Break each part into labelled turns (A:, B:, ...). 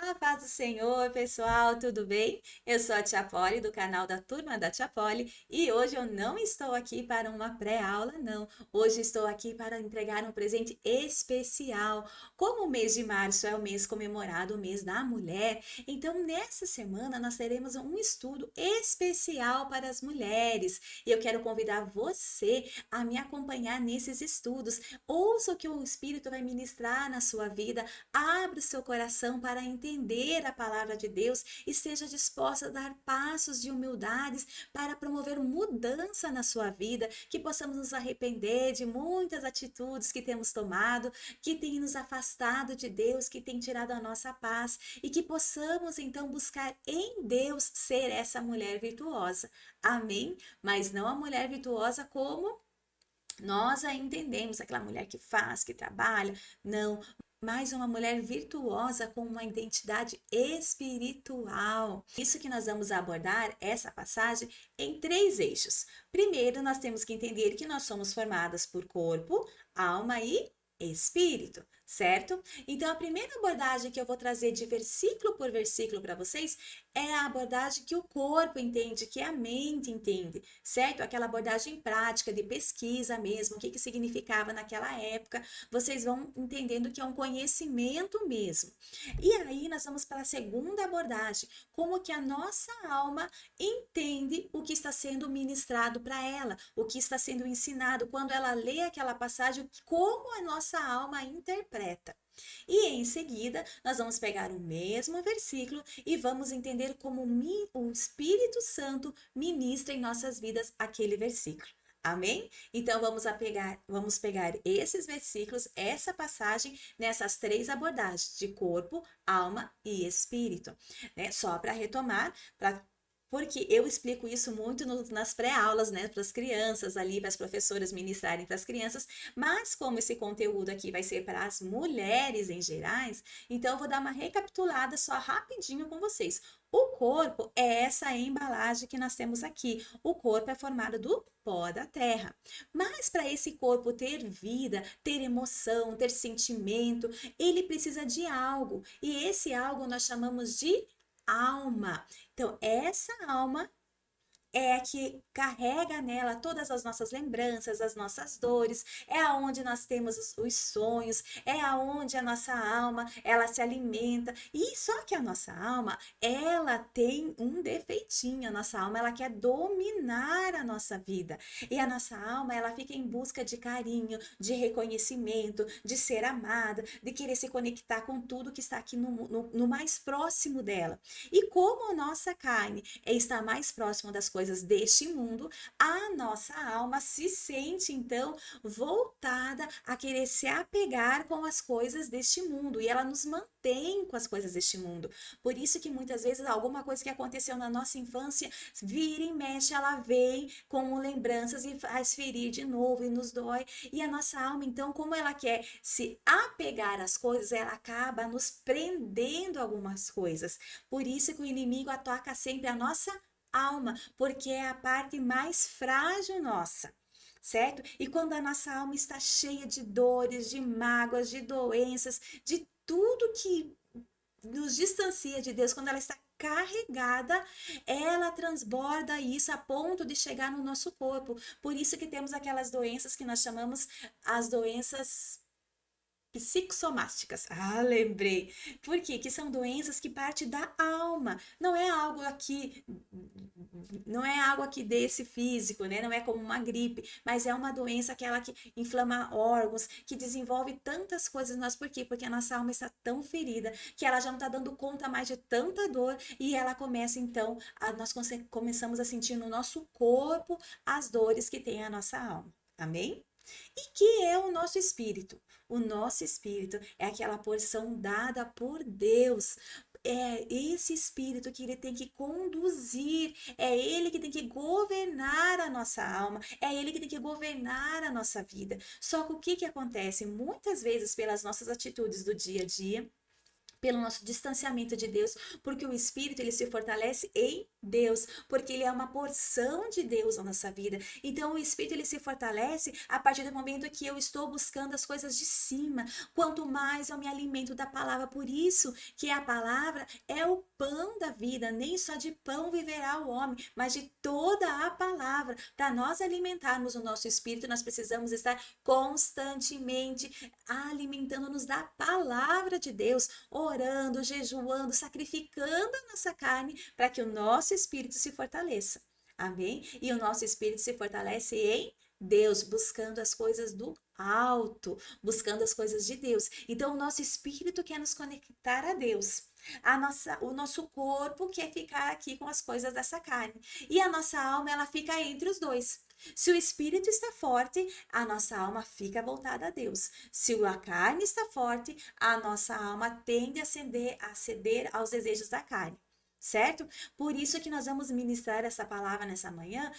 A: A paz do Senhor, pessoal, tudo bem? Eu sou a Tia Polly, do canal da Turma da Tia Polly, e hoje eu não estou aqui para uma pré-aula, não. Hoje estou aqui para entregar um presente especial. Como o mês de março é o mês comemorado, o mês da mulher, então nessa semana nós teremos um estudo especial para as mulheres. E eu quero convidar você a me acompanhar nesses estudos. Ouça o que o Espírito vai ministrar na sua vida. Abra o seu coração para entender a palavra de Deus e seja disposta a dar passos de humildades para promover mudança na sua vida, que possamos nos arrepender de muitas atitudes que temos tomado, que tem nos afastado de Deus, que tem tirado a nossa paz e que possamos então buscar em Deus ser essa mulher virtuosa. Amém? Mas não a mulher virtuosa como nós a entendemos, aquela mulher que faz, que trabalha, não, mas uma mulher virtuosa com uma identidade espiritual. Isso que nós vamos abordar essa passagem em três eixos. Primeiro, nós temos que entender que nós somos formadas por corpo, alma e espírito, certo? Então, a primeira abordagem que eu vou trazer de versículo por versículo para vocês é a abordagem que o corpo entende, que a mente entende, certo? Aquela abordagem prática de pesquisa mesmo, o que significava naquela época, vocês vão entendendo que é um conhecimento mesmo. E aí nós vamos para a segunda abordagem, como que a nossa alma entende o que está sendo ministrado para ela, o que está sendo ensinado, quando ela lê aquela passagem, como a nossa alma interpreta. E em seguida, nós vamos pegar o mesmo versículo e vamos entender como o Espírito Santo ministra em nossas vidas aquele versículo. Amém? Então vamos pegar esses versículos, essa passagem, nessas três abordagens de corpo, alma e espírito, né? Só para retomar, porque eu explico isso muito nas pré-aulas, né, para as crianças ali, para as professoras ministrarem para as crianças, mas como esse conteúdo aqui vai ser para as mulheres em gerais, então eu vou dar uma recapitulada só rapidinho com vocês. O corpo é essa embalagem que nós temos aqui. O corpo é formado do pó da terra. Mas para esse corpo ter vida, ter emoção, ter sentimento, ele precisa de algo. E esse algo nós chamamos de alma. Então, essa alma é a que carrega nela todas as nossas lembranças, as nossas dores, é aonde nós temos os sonhos, é aonde a nossa alma, ela se alimenta. E só que a nossa alma, ela tem um defeitinho, a nossa alma, ela quer dominar a nossa vida. E a nossa alma, ela fica em busca de carinho, de reconhecimento, de ser amada, de querer se conectar com tudo que está aqui no mais próximo dela. E como a nossa carne está mais próxima das coisas deste mundo, a nossa alma se sente então voltada a querer se apegar com as coisas deste mundo e ela nos mantém com as coisas deste mundo. Por isso que muitas vezes alguma coisa que aconteceu na nossa infância vira e mexe, ela vem com lembranças e faz ferir de novo e nos dói. E a nossa alma, então, como ela quer se apegar às coisas, ela acaba nos prendendo a algumas coisas. Por isso que o inimigo ataca sempre a nossa alma, porque é a parte mais frágil nossa, certo? E quando a nossa alma está cheia de dores, de mágoas, de doenças, de tudo que nos distancia de Deus, quando ela está carregada, ela transborda isso a ponto de chegar no nosso corpo. Por isso que temos aquelas doenças que nós chamamos as doenças psicossomáticas. Ah, lembrei. Por quê? Que são doenças que partem da alma. Não é algo aqui desse físico, né? Não é como uma gripe, mas é uma doença aquela que inflama órgãos, que desenvolve tantas coisas em nós. Por quê? Porque a nossa alma está tão ferida que ela já não está dando conta mais de tanta dor e ela começa então, nós começamos a sentir no nosso corpo as dores que tem a nossa alma. Amém? E que é o nosso espírito? O nosso espírito é aquela porção dada por Deus. É esse espírito que ele tem que conduzir, é ele que tem que governar a nossa alma, é ele que tem que governar a nossa vida. Só que o que acontece? Muitas vezes, pelas nossas atitudes do dia a dia, pelo nosso distanciamento de Deus, porque o Espírito ele se fortalece em Deus, porque ele é uma porção de Deus na nossa vida. Então o Espírito ele se fortalece a partir do momento que eu estou buscando as coisas de cima. Quanto mais eu me alimento da palavra, por isso que a palavra é o pão da vida, nem só de pão viverá o homem, mas de toda a palavra. Para nós alimentarmos o nosso espírito, nós precisamos estar constantemente alimentando-nos da palavra de Deus, orando, jejuando, sacrificando a nossa carne para que o nosso espírito se fortaleça. Amém? E o nosso espírito se fortalece em Deus, buscando as coisas do alto, buscando as coisas de Deus. Então, o nosso espírito quer nos conectar a Deus. O nosso corpo quer ficar aqui com as coisas dessa carne. E a nossa alma, ela fica entre os dois. Se o espírito está forte, a nossa alma fica voltada a Deus. Se a carne está forte, a nossa alma tende a ceder aos desejos da carne. Certo? Por isso que nós vamos ministrar essa palavra nessa manhã,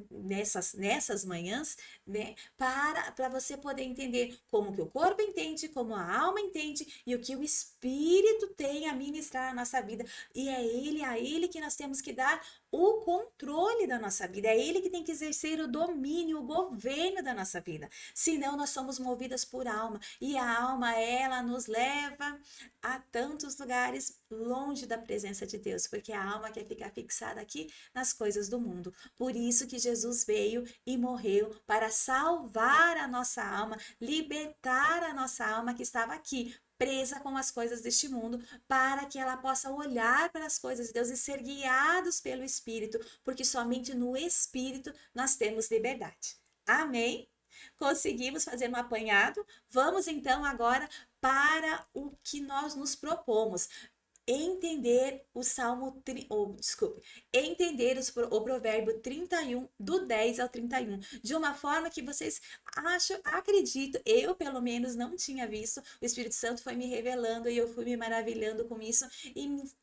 A: nessas manhãs, né? Para você poder entender como que o corpo entende, como a alma entende e o que o Espírito tem a ministrar na nossa vida. E é a Ele que nós temos que dar o controle da nossa vida. É Ele que tem que exercer o domínio, o governo da nossa vida. Senão nós somos movidas por alma. E a alma, ela nos leva a tantos lugares longe da presença de Deus, porque a alma quer ficar fixada aqui nas coisas do mundo. Por isso que Jesus veio e morreu para salvar a nossa alma, libertar a nossa alma que estava aqui, presa com as coisas deste mundo, para que ela possa olhar para as coisas de Deus e ser guiados pelo Espírito, porque somente no Espírito nós temos liberdade. Amém? Conseguimos fazer um apanhado? Vamos então agora para o que nós nos propomos. Entender o entender o provérbio 31, do 10 ao 31, de uma forma que vocês acredito, eu pelo menos não tinha visto, o Espírito Santo foi me revelando e eu fui me maravilhando com isso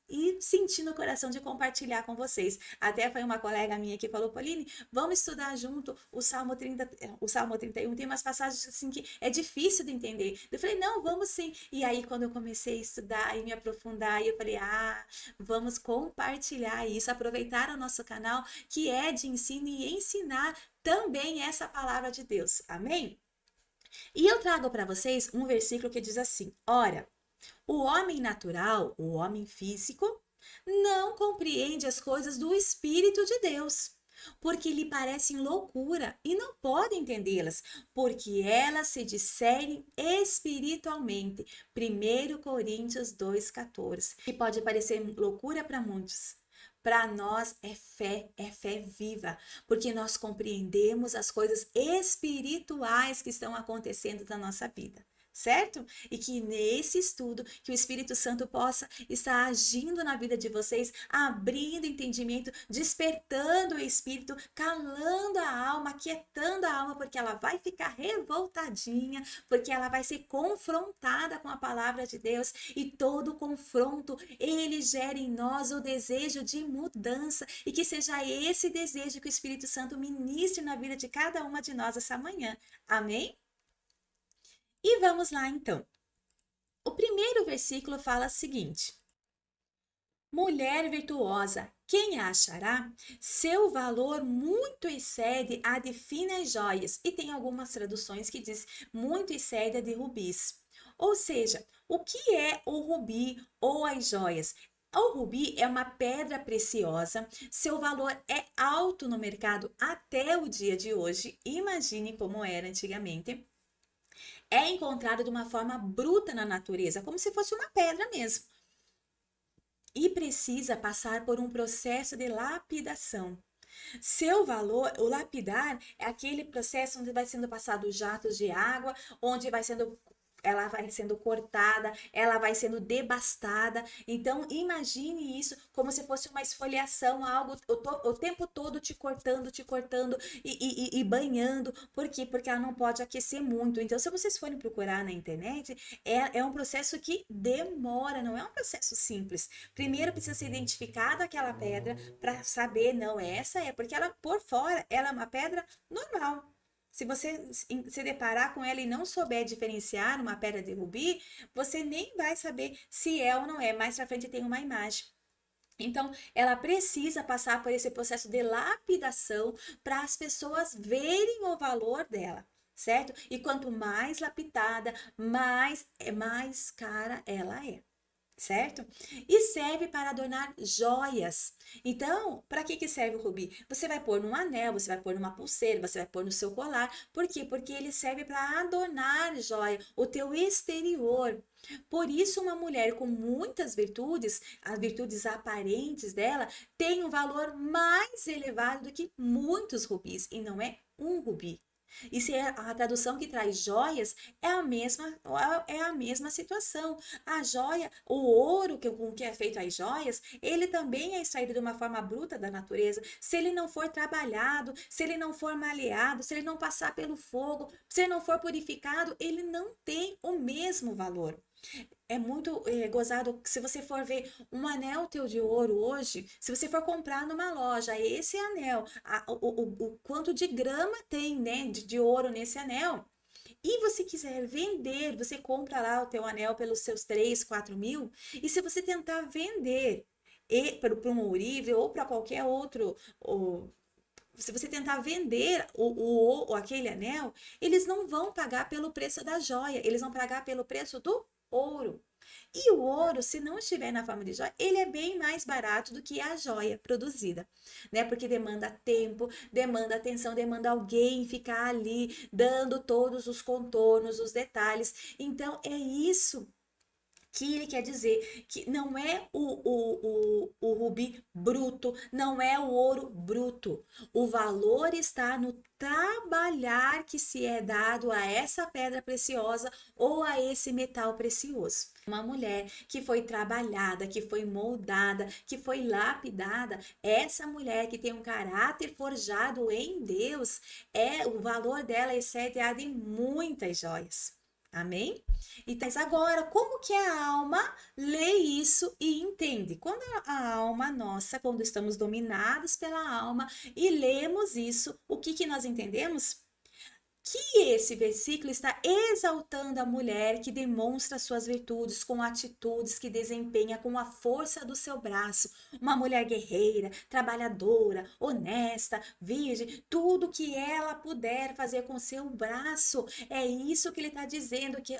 A: e sentindo o coração de compartilhar com vocês. Até foi uma colega minha que falou: Pauline, vamos estudar junto o Salmo 31, tem umas passagens assim que é difícil de entender. Eu falei: não, vamos sim. E aí quando eu comecei a estudar e me aprofundar, eu falei: vamos compartilhar isso, aproveitar o nosso canal que é de ensino e ensinar também essa palavra de Deus. Amém? E eu trago para vocês um versículo que diz assim: ora, o homem natural, o homem físico, não compreende as coisas do Espírito de Deus, porque lhe parecem loucura e não pode entendê-las, porque elas se discernem espiritualmente. 1 Coríntios 2,14. Que pode parecer loucura para muitos. Para nós é fé viva, porque nós compreendemos as coisas espirituais que estão acontecendo na nossa vida. Certo? E que nesse estudo, que o Espírito Santo possa estar agindo na vida de vocês, abrindo entendimento, despertando o Espírito, calando a alma, aquietando a alma, porque ela vai ficar revoltadinha, porque ela vai ser confrontada com a palavra de Deus, e todo confronto, ele gera em nós o desejo de mudança, e que seja esse desejo que o Espírito Santo ministre na vida de cada uma de nós essa manhã. Amém? E vamos lá então. O primeiro versículo fala o seguinte: mulher virtuosa, quem a achará? Seu valor muito excede a de finas joias. E tem algumas traduções que diz muito excede a de rubis. Ou seja, o que é o rubi ou as joias? O rubi é uma pedra preciosa, seu valor é alto no mercado até o dia de hoje. Imagine como era antigamente. É encontrado de uma forma bruta na natureza, como se fosse uma pedra mesmo. E precisa passar por um processo de lapidação. Seu valor, o lapidar, é aquele processo onde vai sendo passado jatos de água, onde ela vai sendo cortada, ela vai sendo devastada. Então, imagine isso como se fosse uma esfoliação, algo o tempo todo te cortando e banhando. Por quê? Porque ela não pode aquecer muito. Então, se vocês forem procurar na internet, é um processo que demora, não é um processo simples. Primeiro precisa ser identificada aquela pedra para saber, não, essa é, porque ela por fora, ela é uma pedra normal. Se você se deparar com ela e não souber diferenciar uma pedra de rubi, você nem vai saber se é ou não é. Mais pra frente tem uma imagem. Então, ela precisa passar por esse processo de lapidação para as pessoas verem o valor dela, certo? E quanto mais lapidada, mais cara ela é. Certo? E serve para adornar joias. Então, para que serve o rubi? Você vai pôr num anel, você vai pôr numa pulseira, você vai pôr no seu colar. Por quê? Porque ele serve para adornar joia, o teu exterior. Por isso, uma mulher com muitas virtudes, as virtudes aparentes dela, tem um valor mais elevado do que muitos rubis, e não é um rubi. E se a tradução que traz joias é a mesma situação. A joia, o ouro com que é feito as joias, ele também é extraído de uma forma bruta da natureza. Se ele não for trabalhado, se ele não for maleado, se ele não passar pelo fogo, se ele não for purificado, ele não tem o mesmo valor. É muito gozado se você for ver um anel teu de ouro hoje, se você for comprar numa loja esse anel, o quanto de grama tem, né, de ouro nesse anel, e você quiser vender, você compra lá o teu anel pelos seus 3, 4 mil, e se você tentar vender para um ourive ou para qualquer outro, se você tentar vender aquele anel, eles não vão pagar pelo preço da joia, eles vão pagar pelo preço do ouro. E o ouro, se não estiver na forma de joia, ele é bem mais barato do que a joia produzida, né? Porque demanda tempo, demanda atenção, demanda alguém ficar ali dando todos os contornos, os detalhes. Então, é isso que ele quer dizer, que não é o rubi bruto, não é o ouro bruto. O valor está no trabalhar que se é dado a essa pedra preciosa ou a esse metal precioso. Uma mulher que foi trabalhada, que foi moldada, que foi lapidada, essa mulher que tem um caráter forjado em Deus, o valor dela excede a de muitas joias. Amém? Então, agora, como que a alma lê isso e entende? Quando a alma nossa, quando estamos dominados pela alma e lemos isso, o que que nós entendemos? Que esse versículo está exaltando a mulher que demonstra suas virtudes com atitudes que desempenha com a força do seu braço. Uma mulher guerreira, trabalhadora, honesta, virgem, tudo que ela puder fazer com seu braço. É isso que ele está dizendo, que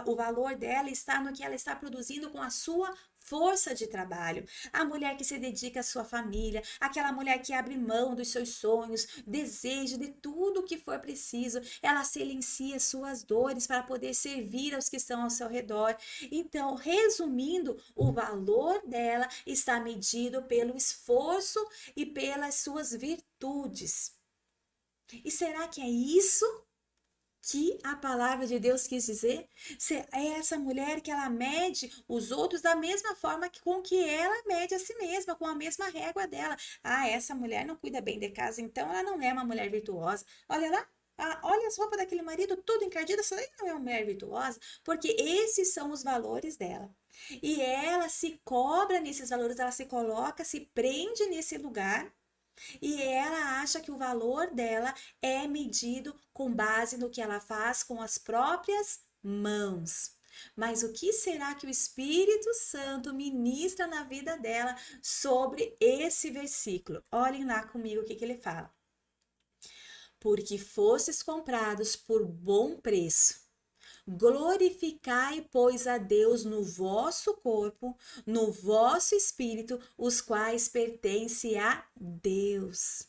A: o valor dela está no que ela está produzindo com a sua força de trabalho. A mulher que se dedica à sua família, aquela mulher que abre mão dos seus sonhos, deseja de tudo o que for preciso, ela silencia suas dores para poder servir aos que estão ao seu redor. Então, resumindo, o valor dela está medido pelo esforço e pelas suas virtudes. E será que é isso que a palavra de Deus quis dizer? É essa mulher que ela mede os outros da mesma forma com que ela mede a si mesma, com a mesma régua dela. Ah, essa mulher não cuida bem de casa, então ela não é uma mulher virtuosa. Olha lá, olha as roupas daquele marido, tudo encardido, essa daí não é uma mulher virtuosa, porque esses são os valores dela. E ela se cobra nesses valores, ela se coloca, se prende nesse lugar e ela acha que o valor dela é medido com base no que ela faz com as próprias mãos. Mas o que será que o Espírito Santo ministra na vida dela sobre esse versículo? Olhem lá comigo o que ele fala. Porque fostes comprados por bom preço. Glorificai, pois, a Deus no vosso corpo, no vosso espírito, os quais pertencem a Deus.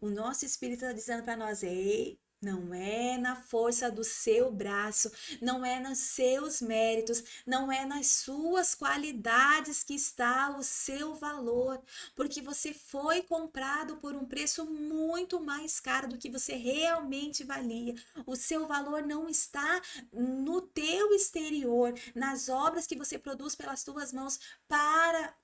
A: O nosso espírito está dizendo para nós: ei, não é na força do seu braço, não é nos seus méritos, não é nas suas qualidades que está o seu valor, porque você foi comprado por um preço muito mais caro do que você realmente valia. O seu valor não está no teu exterior, nas obras que você produz pelas tuas mãos para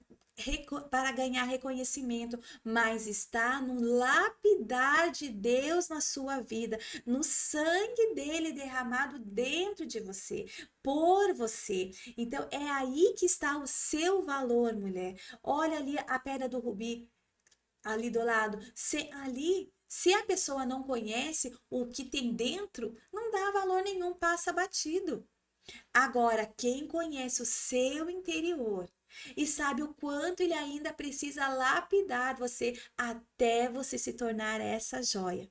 A: ganhar reconhecimento, mas está no lapidar de Deus na sua vida, no sangue dele derramado dentro de você, por você. Então é aí que está o seu valor, mulher. Olha ali a pedra do rubi, ali do lado. Ali Se a pessoa não conhece o que tem dentro, não dá valor nenhum, passa batido. Agora, quem conhece o seu interior e sabe o quanto ele ainda precisa lapidar você até você se tornar essa joia.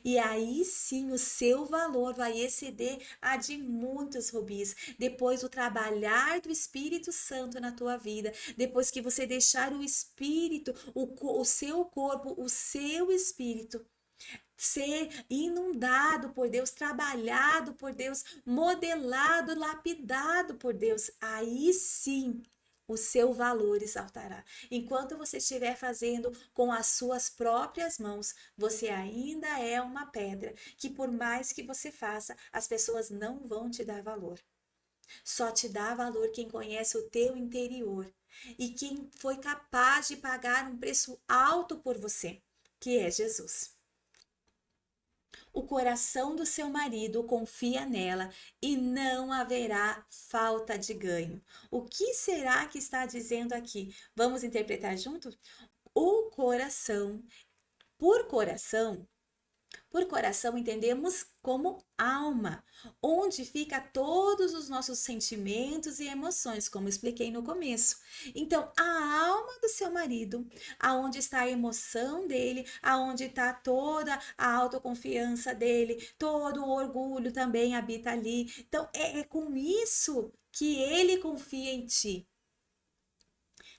A: E aí sim o seu valor vai exceder a de muitos rubis. Depois do trabalhar do Espírito Santo na tua vida, depois que você deixar o Espírito, o seu corpo, o seu espírito ser inundado por Deus, trabalhado por Deus, modelado, lapidado por Deus, aí sim o seu valor exaltará. Enquanto você estiver fazendo com as suas próprias mãos, você ainda é uma pedra que por mais que você faça, as pessoas não vão te dar valor. Só te dá valor quem conhece o teu interior e quem foi capaz de pagar um preço alto por você, que é Jesus. O coração do seu marido confia nela e não haverá falta de ganho. O que será que está dizendo aqui? Vamos interpretar junto? O coração, por coração, por coração entendemos como alma, onde fica todos os nossos sentimentos e emoções, como expliquei no começo. Então, a alma do seu marido, aonde está a emoção dele, aonde está toda a autoconfiança dele, todo o orgulho também habita ali. Então, é com isso que ele confia em ti.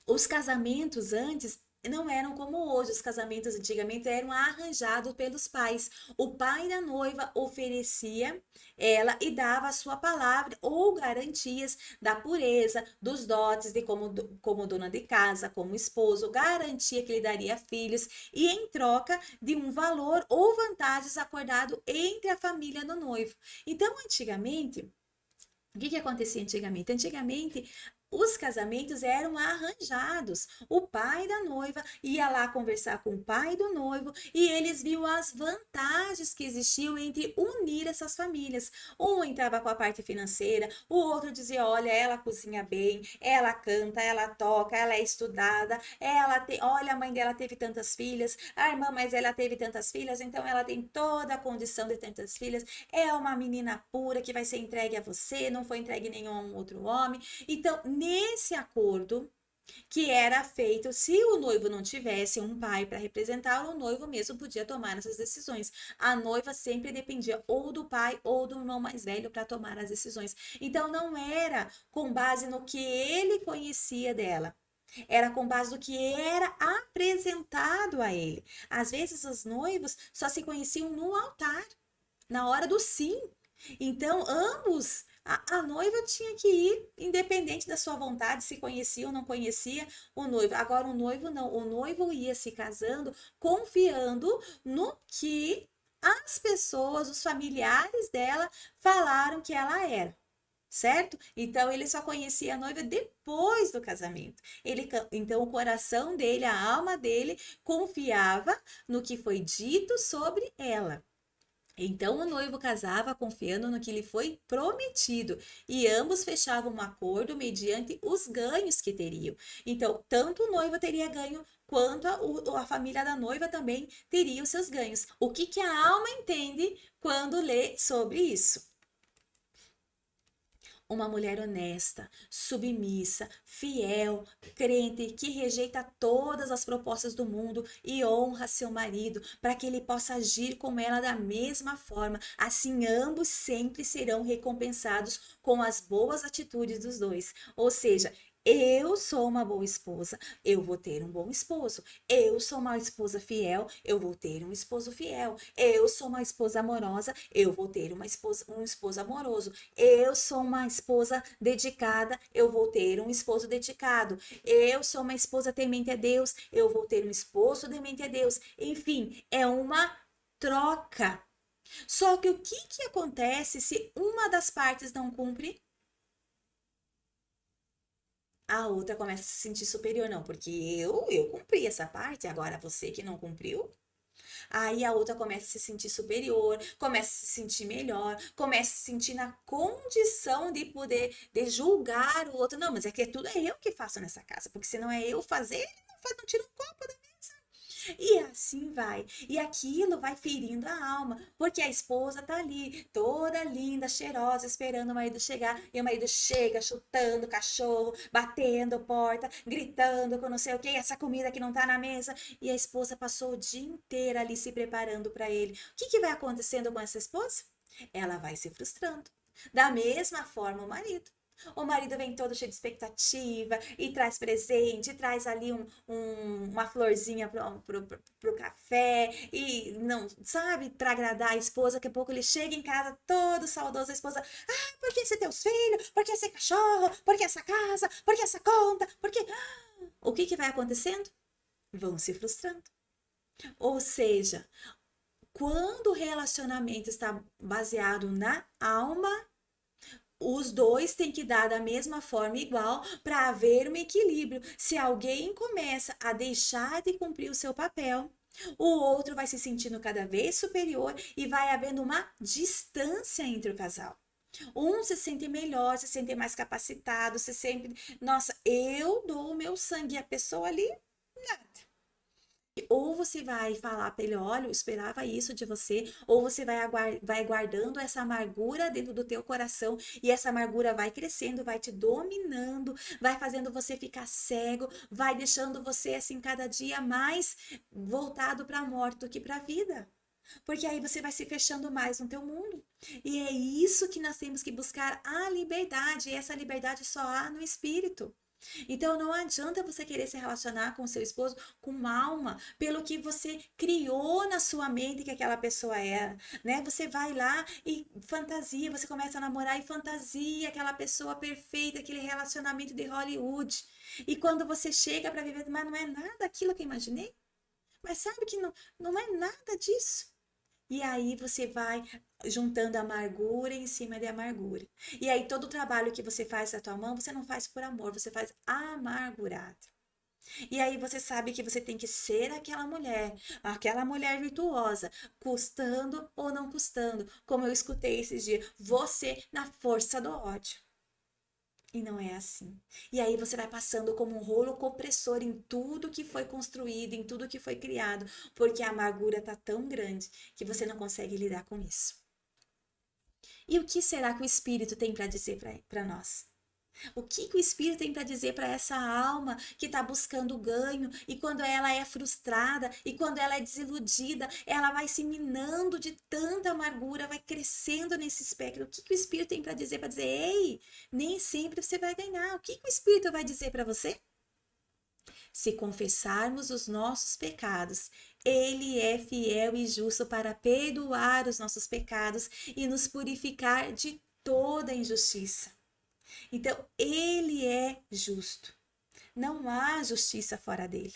A: Os casamentos antes não eram como hoje. Os casamentos antigamente eram arranjados pelos pais. O pai da noiva oferecia ela e dava a sua palavra ou garantias da pureza, dos dotes de como dona de casa, como esposo, garantia que lhe daria filhos e em troca de um valor ou vantagens acordado entre a família do noivo. Então, antigamente, o que acontecia antigamente? Antigamente, os casamentos eram arranjados. O pai da noiva ia lá conversar com o pai do noivo e eles viam as vantagens que existiam entre unir essas famílias. Um entrava com a parte financeira, o outro dizia: olha, ela cozinha bem, ela canta, ela toca, ela é estudada, olha, a mãe dela teve tantas filhas, a irmã, mas ela teve tantas filhas, então ela tem toda a condição de tantas filhas, é uma menina pura que vai ser entregue a você, não foi entregue nenhum outro homem. Então, nesse acordo que era feito, se o noivo não tivesse um pai para representar, o noivo mesmo podia tomar essas decisões. A noiva sempre dependia ou do pai ou do irmão mais velho para tomar as decisões. Então não era com base no que ele conhecia dela. Era com base no que era apresentado a ele. Às vezes os noivos só se conheciam no altar, na hora do sim. Então, ambos, a noiva tinha que ir, independente da sua vontade, se conhecia ou não conhecia o noivo. Agora, o noivo não, o noivo ia se casando confiando no que as pessoas, os familiares dela, falaram que ela era. Certo? Então ele só conhecia a noiva depois do casamento. Então o coração dele, a alma dele, confiava no que foi dito sobre ela. Então o noivo casava confiando no que lhe foi prometido e ambos fechavam um acordo mediante os ganhos que teriam. Então, tanto o noivo teria ganho quanto a família da noiva também teria os seus ganhos. O que a alma entende quando lê sobre isso? Uma mulher honesta, submissa, fiel, crente, que rejeita todas as propostas do mundo e honra seu marido, para que ele possa agir com ela da mesma forma. Assim, ambos sempre serão recompensados com as boas atitudes dos dois. Ou seja, eu sou uma boa esposa, eu vou ter um bom esposo. Eu sou uma esposa fiel, eu vou ter um esposo fiel. Eu sou uma esposa amorosa, eu vou ter um esposo amoroso. Eu sou uma esposa dedicada, eu vou ter um esposo dedicado. Eu sou uma esposa temente a Deus, eu vou ter um esposo temente a Deus. Enfim, é uma troca. Só que o que acontece se uma das partes não cumpre? A outra começa a se sentir superior, não, porque eu cumpri essa parte, agora você que não cumpriu. Aí a outra começa a se sentir superior, começa a se sentir melhor, começa a se sentir na condição de poder de julgar o outro. Não, mas é que tudo é eu que faço nessa casa, porque se não é eu fazer, ele não faz, não tira um copo da mesa. E assim vai. E aquilo vai ferindo a alma, porque a esposa tá ali, toda linda, cheirosa, esperando o marido chegar. E o marido chega chutando o cachorro, batendo porta, gritando com não sei o que, essa comida que não tá na mesa. E a esposa passou o dia inteiro ali se preparando para ele. O que que vai acontecendo com essa esposa? Ela vai se frustrando. Da mesma forma, o marido. O marido vem todo cheio de expectativa e traz presente, e traz ali uma florzinha pro café e não, sabe, para agradar a esposa. Daqui a pouco ele chega em casa todo saudoso, a esposa, ah, por que esse teus filhos? Por que esse cachorro? Por que essa casa? Por que essa conta? Por que... O que que vai acontecendo? Vão se frustrando. Ou seja, quando o relacionamento está baseado na alma, os dois têm que dar da mesma forma igual para haver um equilíbrio. Se alguém começa a deixar de cumprir o seu papel, o outro vai se sentindo cada vez superior e vai havendo uma distância entre o casal. Um se sente melhor, se sente mais capacitado, se sente, nossa, eu dou o meu sangue e a pessoa ali, nada. Ou você vai falar para ele, olha, eu esperava isso de você, ou você vai guardando essa amargura dentro do teu coração e essa amargura vai crescendo, vai te dominando, vai fazendo você ficar cego, vai deixando você assim cada dia mais voltado para a morte do que para a vida. Porque aí você vai se fechando mais no teu mundo. E é isso que nós temos que buscar a liberdade, e essa liberdade só há no espírito. Então não adianta você querer se relacionar com seu esposo com alma, pelo que você criou na sua mente que aquela pessoa era, né? Você vai lá e fantasia, você começa a namorar e fantasia aquela pessoa perfeita, aquele relacionamento de Hollywood. E quando você chega para viver, mas não é nada aquilo que eu imaginei. Mas sabe que não é nada disso. E aí você vai juntando amargura em cima de amargura. E aí todo o trabalho que você faz na tua mão, você não faz por amor, você faz amargurado. E aí você sabe que você tem que ser aquela mulher virtuosa, custando ou não custando. Como eu escutei esses dias, você na força do ódio. E não é assim. E aí você vai passando como um rolo compressor em tudo que foi construído, em tudo que foi criado, porque a amargura tá tão grande que você não consegue lidar com isso. E o que será que o Espírito tem para dizer para nós? O que que o Espírito tem para dizer para essa alma que está buscando ganho e quando ela é frustrada e quando ela é desiludida, ela vai se minando de tanta amargura, vai crescendo nesse espectro. O que que o Espírito tem para dizer? Para dizer, ei, nem sempre você vai ganhar. O que que o Espírito vai dizer para você? Se confessarmos os nossos pecados, Ele é fiel e justo para perdoar os nossos pecados e nos purificar de toda injustiça. Então, ele é justo. Não há justiça fora dele.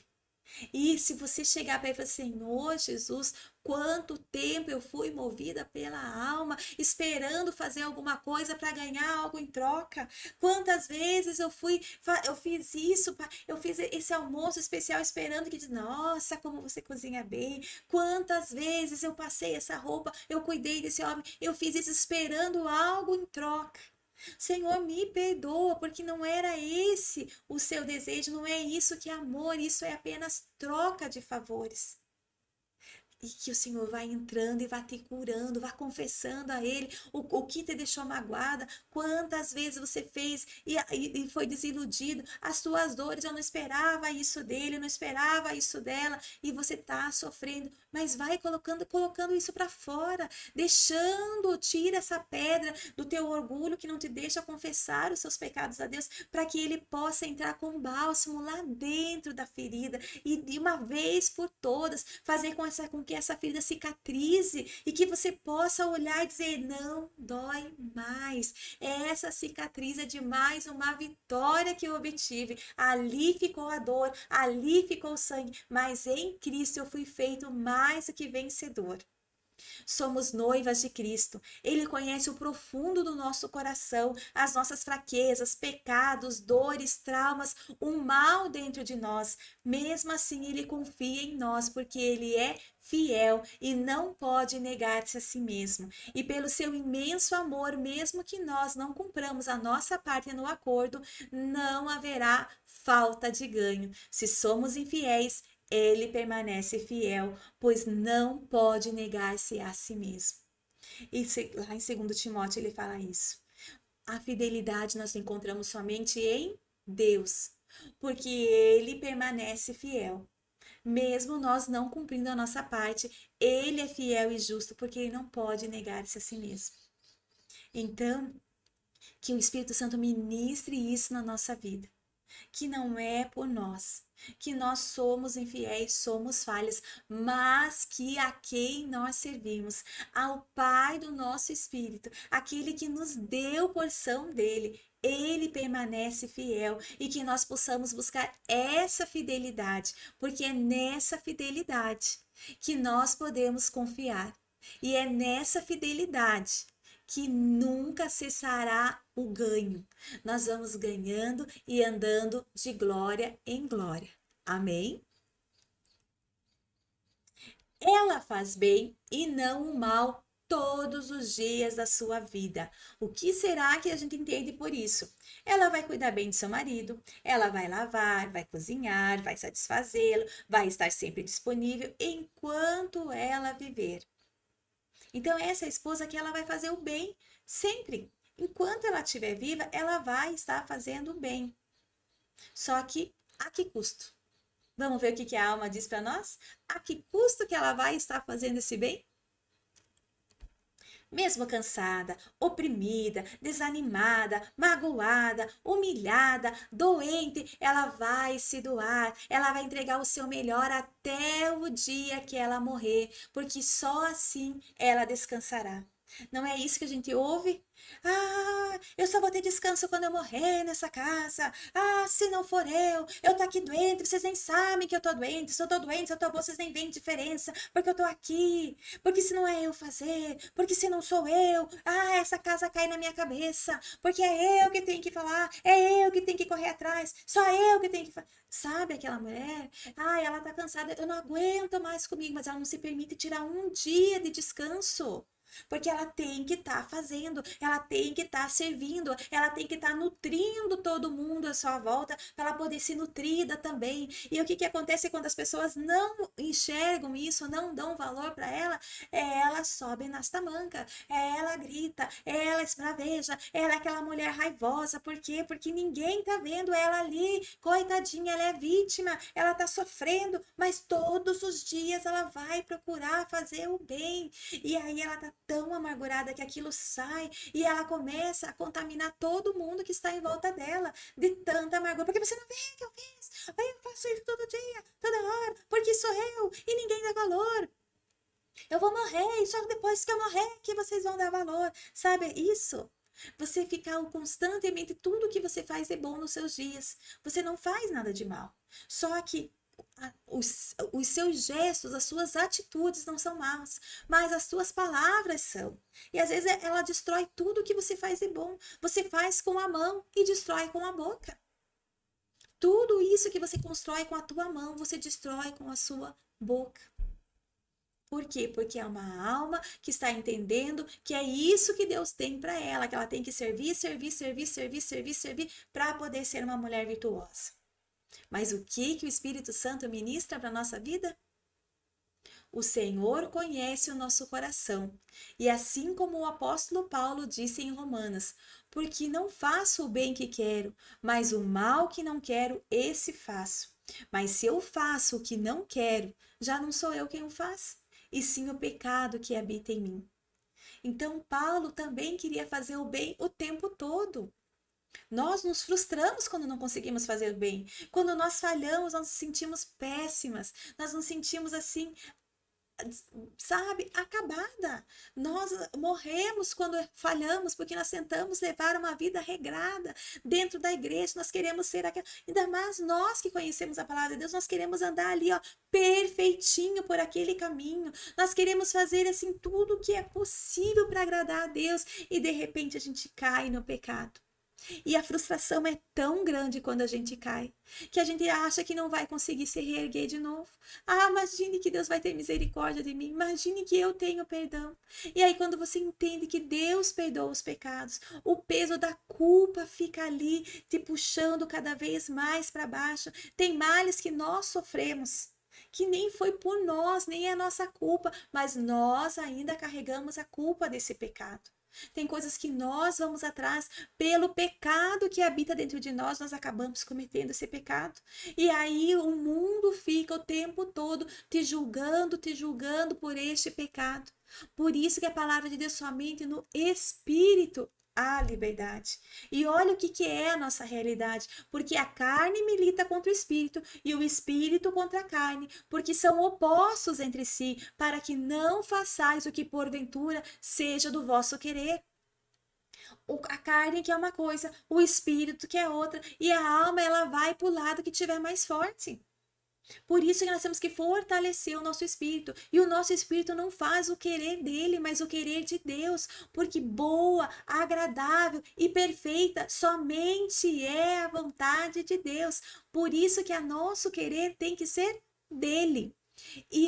A: E se você chegar para ele e falar, Senhor Jesus, quanto tempo eu fui movida pela alma, esperando fazer alguma coisa para ganhar algo em troca. Quantas vezes eu fiz isso, eu fiz esse almoço especial esperando que diz, nossa, como você cozinha bem. Quantas vezes eu passei essa roupa, eu cuidei desse homem, eu fiz isso esperando algo em troca. Senhor, me perdoa, porque não era esse o seu desejo, não é isso que é amor, isso é apenas troca de favores. E que o Senhor vai entrando e vai te curando, vai confessando a Ele o que te deixou magoada, quantas vezes você fez e foi desiludido, as suas dores, eu não esperava isso dele, eu não esperava isso dela, e você tá sofrendo, mas vai colocando isso para fora, tira essa pedra do teu orgulho que não te deixa confessar os seus pecados a Deus, para que Ele possa entrar com bálsamo lá dentro da ferida e de uma vez por todas fazer com que essa ferida cicatrize e que você possa olhar e dizer, não dói mais. Essa cicatriz é de mais uma vitória que eu obtive. Ali ficou a dor, ali ficou o sangue, mas em Cristo eu fui feito mais do que vencedor. Somos noivas de Cristo. Ele conhece o profundo do nosso coração, as nossas fraquezas, pecados, dores, traumas, o mal dentro de nós. Mesmo assim, ele confia em nós, porque ele é fiel e não pode negar-se a si mesmo. E pelo seu imenso amor, mesmo que nós não cumpramos a nossa parte no acordo, não haverá falta de ganho. Se somos infiéis, ele permanece fiel, pois não pode negar-se a si mesmo. E lá em 2 Timóteo ele fala isso. A fidelidade nós encontramos somente em Deus, porque ele permanece fiel. Mesmo nós não cumprindo a nossa parte, ele é fiel e justo, porque ele não pode negar-se a si mesmo. Então, que o Espírito Santo ministre isso na nossa vida, que não é por nós, que nós somos infiéis, somos falhas, mas que a quem nós servimos, ao Pai do nosso Espírito, aquele que nos deu porção dele, ele permanece fiel e que nós possamos buscar essa fidelidade, porque é nessa fidelidade que nós podemos confiar. E é nessa fidelidade que nunca cessará o ganho. Nós vamos ganhando e andando de glória em glória. Amém? Ela faz bem e não o mal todos os dias da sua vida. O que será que a gente entende por isso? Ela vai cuidar bem do seu marido, ela vai lavar, vai cozinhar, vai satisfazê-lo, vai estar sempre disponível enquanto ela viver. Então, essa é a esposa que ela vai fazer o bem sempre. Enquanto ela estiver viva, ela vai estar fazendo o bem. Só que a que custo? Vamos ver o que a alma diz para nós? A que custo que ela vai estar fazendo esse bem? Mesmo cansada, oprimida, desanimada, magoada, humilhada, doente, ela vai se doar, ela vai entregar o seu melhor até o dia que ela morrer, porque só assim ela descansará. Não é isso que a gente ouve? Ah, eu só vou ter descanso quando eu morrer nessa casa. Ah, se não for eu tô aqui doente, vocês nem sabem que eu tô doente. Se eu tô doente, se eu tô boa, vocês nem veem diferença, porque eu tô aqui. Porque se não é eu fazer, porque se não sou eu, essa casa cai na minha cabeça, porque é eu que tenho que falar, é eu que tenho que correr atrás, só eu que tenho que fazer. Sabe aquela mulher? Ela tá cansada, eu não aguento mais comigo, mas ela não se permite tirar um dia de descanso. Porque ela tem que estar fazendo, ela tem que estar servindo, ela tem que estar nutrindo todo mundo à sua volta para ela poder ser nutrida também. E o que acontece quando as pessoas não enxergam isso, não dão valor para ela? Ela sobe nas tamancas, ela grita, ela esbraveja, ela é aquela mulher raivosa. Por quê? Porque ninguém tá vendo ela ali, coitadinha, ela é vítima, ela tá sofrendo, mas todos os dias ela vai procurar fazer o bem. E aí ela tá tão amargurada que aquilo sai e ela começa a contaminar todo mundo que está em volta dela de tanta amargura. Porque você não vê que eu fiz? Eu faço isso todo dia, toda hora, porque sou eu e ninguém dá valor. Eu vou morrer e só depois que eu morrer que vocês vão dar valor. Sabe isso? Você ficar constantemente, tudo que você faz é bom nos seus dias. Você não faz nada de mal. Só que os seus gestos, as suas atitudes não são maus, mas as suas palavras são. E às vezes ela destrói tudo que você faz de bom. Você faz com a mão e destrói com a boca. Tudo isso que você constrói com a tua mão, você destrói com a sua boca. Por quê? Porque é uma alma que está entendendo que é isso que Deus tem para ela, que ela tem que servir, servir, servir, servir, servir, servir para poder ser uma mulher virtuosa. Mas o que o Espírito Santo ministra para a nossa vida? O Senhor conhece o nosso coração. E assim como o apóstolo Paulo disse em Romanos, porque não faço o bem que quero, mas o mal que não quero, esse faço. Mas se eu faço o que não quero, já não sou eu quem o faz, e sim o pecado que habita em mim. Então Paulo também queria fazer o bem o tempo todo. Nós nos frustramos quando não conseguimos fazer o bem. Quando nós falhamos, nós nos sentimos péssimas. Nós nos sentimos assim, sabe, acabada. Nós morremos quando falhamos, porque nós tentamos levar uma vida regrada dentro da igreja. Nós queremos ser aquela. Ainda mais nós que conhecemos a palavra de Deus, nós queremos andar ali, ó, perfeitinho por aquele caminho. Nós queremos fazer assim tudo o que é possível para agradar a Deus e de repente a gente cai no pecado. E a frustração é tão grande quando a gente cai, que a gente acha que não vai conseguir se reerguer de novo. Imagine que Deus vai ter misericórdia de mim, imagine que eu tenho perdão. E aí quando você entende que Deus perdoa os pecados, o peso da culpa fica ali te puxando cada vez mais para baixo. Tem males que nós sofremos, que nem foi por nós, nem é nossa culpa, mas nós ainda carregamos a culpa desse pecado. Tem coisas que nós vamos atrás pelo pecado que habita dentro de nós, nós acabamos cometendo esse pecado. E aí o mundo fica o tempo todo te julgando por este pecado. Por isso que a palavra de Deus somente no Espírito há liberdade. E olha o que é a nossa realidade, porque a carne milita contra o espírito e o espírito contra a carne, porque são opostos entre si, para que não façais o que porventura seja do vosso querer. A carne que é uma coisa, o espírito que é outra, e a alma ela vai para o lado que tiver mais forte. Por isso que nós temos que fortalecer o nosso espírito. E o nosso espírito não faz o querer dele, mas o querer de Deus. Porque boa, agradável e perfeita somente é a vontade de Deus. Por isso que o nosso querer tem que ser dele. E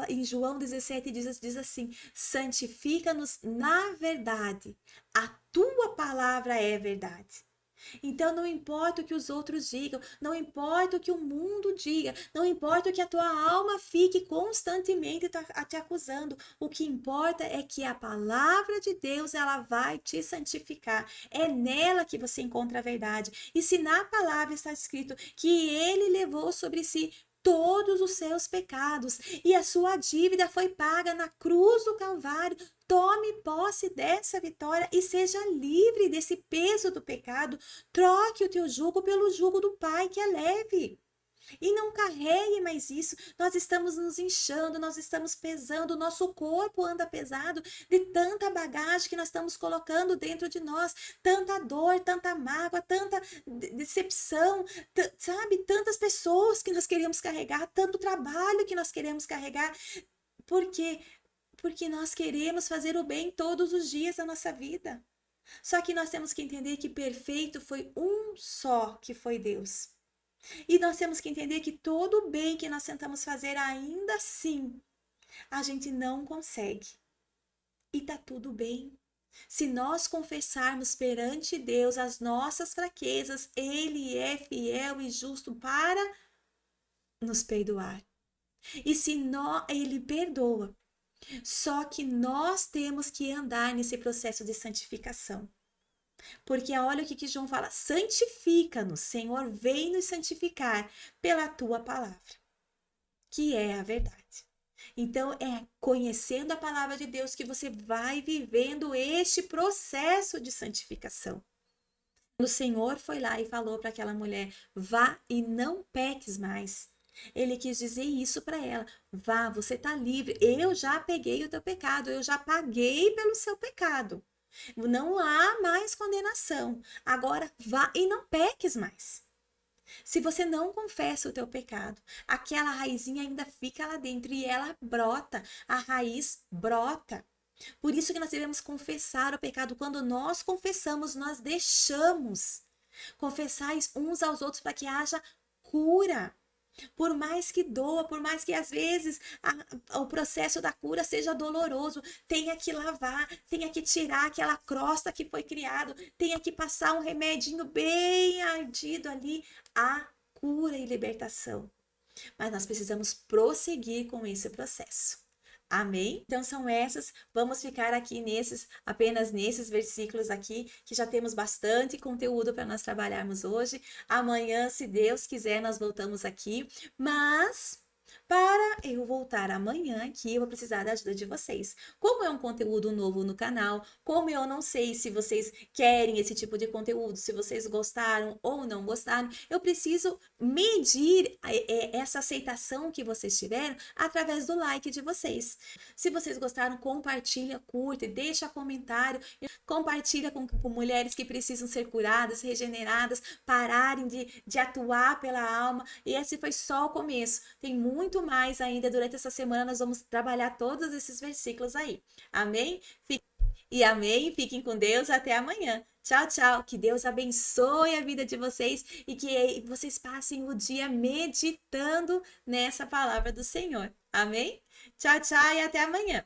A: em João 17 diz assim: santifica-nos na verdade. A tua palavra é verdade. Então não importa o que os outros digam, não importa o que o mundo diga, não importa o que a tua alma fique constantemente te acusando. O que importa é que a palavra de Deus ela vai te santificar. É nela que você encontra a verdade. E se na palavra está escrito que ele levou sobre si todos os seus pecados e a sua dívida foi paga na cruz do Calvário. Tome posse dessa vitória e seja livre desse peso do pecado. Troque o teu jugo pelo jugo do Pai, que é leve. E não carregue mais isso. Nós estamos nos inchando, nós estamos pesando, o nosso corpo anda pesado de tanta bagagem que nós estamos colocando dentro de nós, tanta dor, tanta mágoa, tanta decepção, sabe? Tantas pessoas que nós queremos carregar, tanto trabalho que nós queremos carregar. Por quê? Porque nós queremos fazer o bem todos os dias da nossa vida. Só que nós temos que entender que perfeito foi um só, que foi Deus. E nós temos que entender que todo o bem que nós tentamos fazer, ainda assim, a gente não consegue. E tá tudo bem. Se nós confessarmos perante Deus as nossas fraquezas, Ele é fiel e justo para nos perdoar. E se Ele perdoa. Só que nós temos que andar nesse processo de santificação. Porque olha o que João fala: santifica-nos, Senhor, vem nos santificar pela tua palavra, que é a verdade. Então é conhecendo a palavra de Deus que você vai vivendo este processo de santificação. O Senhor foi lá e falou para aquela mulher: vá e não peques mais. Ele quis dizer isso para ela: vá, você está livre, eu já peguei o teu pecado, eu já paguei pelo seu pecado. Não há mais condenação. Agora vá e não peques mais. Se você não confessa o teu pecado, aquela raizinha ainda fica lá dentro e ela brota, a raiz brota. Por isso que nós devemos confessar o pecado. Quando nós confessamos, nós deixamos. Confessais uns aos outros para que haja cura. Por mais que doa, por mais que às vezes o processo da cura seja doloroso, tenha que lavar, tenha que tirar aquela crosta que foi criado, tenha que passar um remedinho bem ardido ali, a cura e libertação. Mas nós precisamos prosseguir com esse processo. Amém? Então são essas, vamos ficar aqui apenas nesses versículos aqui, que já temos bastante conteúdo para nós trabalharmos hoje. Amanhã, se Deus quiser, nós voltamos aqui, mas para eu voltar amanhã aqui, eu vou precisar da ajuda de vocês. Como é um conteúdo novo no canal, como eu não sei se vocês querem esse tipo de conteúdo, se vocês gostaram ou não gostaram, eu preciso medir essa aceitação que vocês tiveram através do like de vocês. Se vocês gostaram, compartilha, curta, deixa comentário, compartilha com mulheres que precisam ser curadas, regeneradas, pararem de atuar pela alma. E esse foi só o começo. Tem muito mais ainda durante essa semana, nós vamos trabalhar todos esses versículos aí. Amém? E amém. Fiquem com Deus. Até amanhã. Tchau, tchau. Que Deus abençoe a vida de vocês e que vocês passem o dia meditando nessa palavra do Senhor. Amém? Tchau, tchau e até amanhã.